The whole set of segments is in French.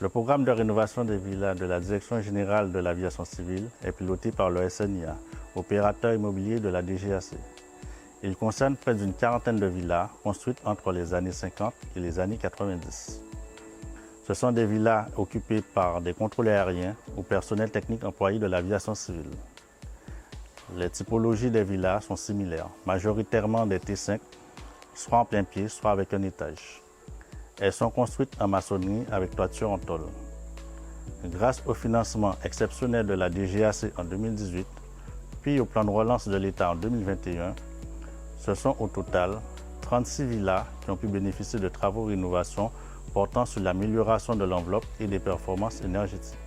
Le programme de rénovation des villas de la Direction générale de l'aviation civile est piloté par le SNIA, opérateur immobilier de la DGAC. Il concerne près d'une quarantaine de villas construites entre les années 50 et les années 90. Ce sont des villas occupées par des contrôleurs aériens ou personnels techniques employés de l'aviation civile. Les typologies des villas sont similaires, majoritairement des T5, soit en plein pied, soit avec un étage. Elles sont construites en maçonnerie avec toiture en tôle. Grâce au financement exceptionnel de la DGAC en 2018, puis au plan de relance de l'État en 2021, ce sont au total 36 villas qui ont pu bénéficier de travaux de rénovation portant sur l'amélioration de l'enveloppe et des performances énergétiques.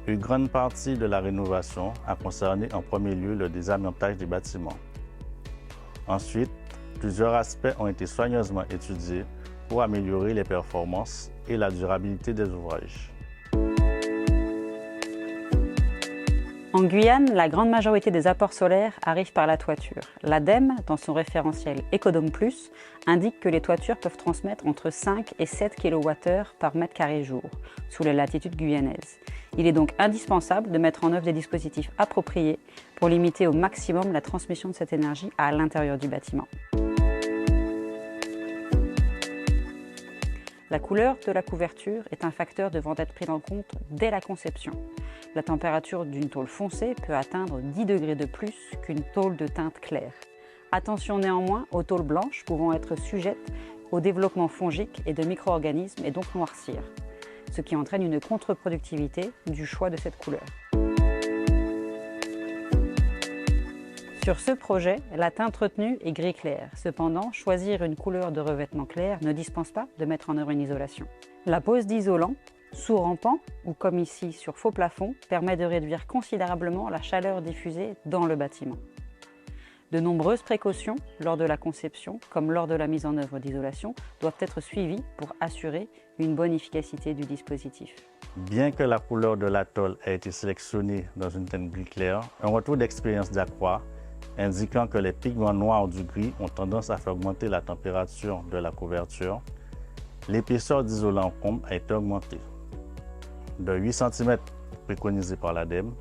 Une grande partie de la rénovation a concerné en premier lieu le désamiantage des bâtiments. Ensuite, plusieurs aspects ont été soigneusement étudiés pour améliorer les performances et la durabilité des ouvrages. En Guyane, la grande majorité des apports solaires arrivent par la toiture. L'ADEME, dans son référentiel Ecodome+, indique que les toitures peuvent transmettre entre 5 et 7 kWh par mètre carré jour, sous les latitudes guyanaises. Il est donc indispensable de mettre en œuvre des dispositifs appropriés pour limiter au maximum la transmission de cette énergie à l'intérieur du bâtiment. La couleur de la couverture est un facteur devant être pris en compte dès la conception. La température d'une tôle foncée peut atteindre 10 degrés de plus qu'une tôle de teinte claire. Attention néanmoins aux tôles blanches pouvant être sujettes au développement fongique et de micro-organismes et donc noircir, ce qui entraîne une contre-productivité du choix de cette couleur. Sur ce projet, la teinte retenue est gris clair. Cependant, choisir une couleur de revêtement clair ne dispense pas de mettre en œuvre une isolation. La pose d'isolants, sous rampant ou comme ici sur faux plafond, permet de réduire considérablement la chaleur diffusée dans le bâtiment. De nombreuses précautions lors de la conception, comme lors de la mise en œuvre d'isolation, doivent être suivies pour assurer une bonne efficacité du dispositif. Bien que la couleur de la tôle ait été sélectionnée dans une teinte gris clair, un retour d'expérience d'Aqua indiquant que les pigments noirs du gris ont tendance à faire augmenter la température de la couverture, l'épaisseur d'isolant combe a été augmentée. De 8 cm préconisé par l'ADEME,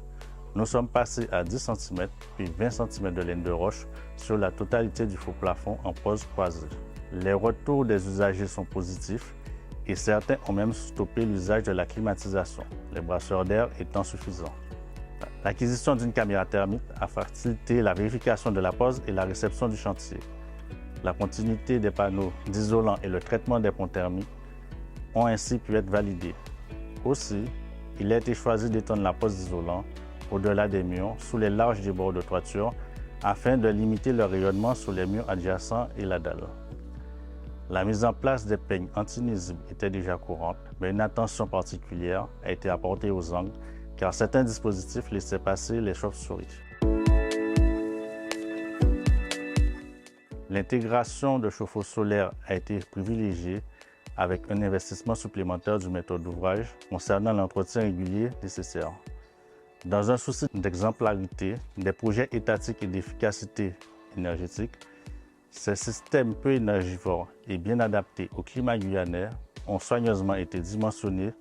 nous sommes passés à 10 cm puis 20 cm de laine de roche sur la totalité du faux plafond en pose croisée. Les retours des usagers sont positifs et certains ont même stoppé l'usage de la climatisation, les brasseurs d'air étant suffisants. L'acquisition d'une caméra thermique a facilité la vérification de la pose et la réception du chantier. La continuité des panneaux d'isolant et le traitement des ponts thermiques ont ainsi pu être validés. Aussi, il a été choisi d'étendre la pose d'isolant au-delà des murs, sous les larges débords de toiture, afin de limiter le rayonnement sur les murs adjacents et la dalle. La mise en place des peignes anti-nuisibles était déjà courante, mais une attention particulière a été apportée aux angles, car certains dispositifs laissaient passer les chauves-souris. L'intégration de chauffe-eau solaire a été privilégiée avec un investissement supplémentaire du maître d'ouvrage concernant l'entretien régulier nécessaire. Dans un souci d'exemplarité, des projets étatiques et d'efficacité énergétique, ces systèmes peu énergivores et bien adaptés au climat guyanais ont soigneusement été dimensionnés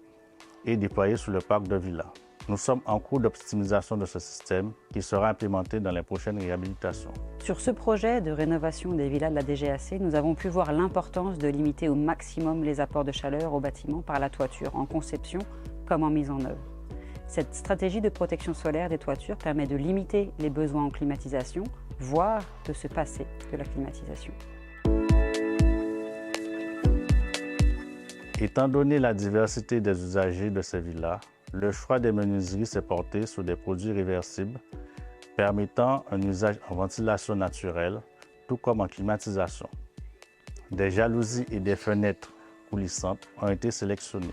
et déployés sur le parc de villas. Nous sommes en cours d'optimisation de ce système qui sera implémenté dans les prochaines réhabilitations. Sur ce projet de rénovation des villas de la DGAC, nous avons pu voir l'importance de limiter au maximum les apports de chaleur au bâtiment par la toiture, en conception comme en mise en œuvre. Cette stratégie de protection solaire des toitures permet de limiter les besoins en climatisation, voire de se passer de la climatisation. Étant donné la diversité des usagers de ces villas, le choix des menuiseries s'est porté sur des produits réversibles permettant un usage en ventilation naturelle, tout comme en climatisation. Des jalousies et des fenêtres coulissantes ont été sélectionnées.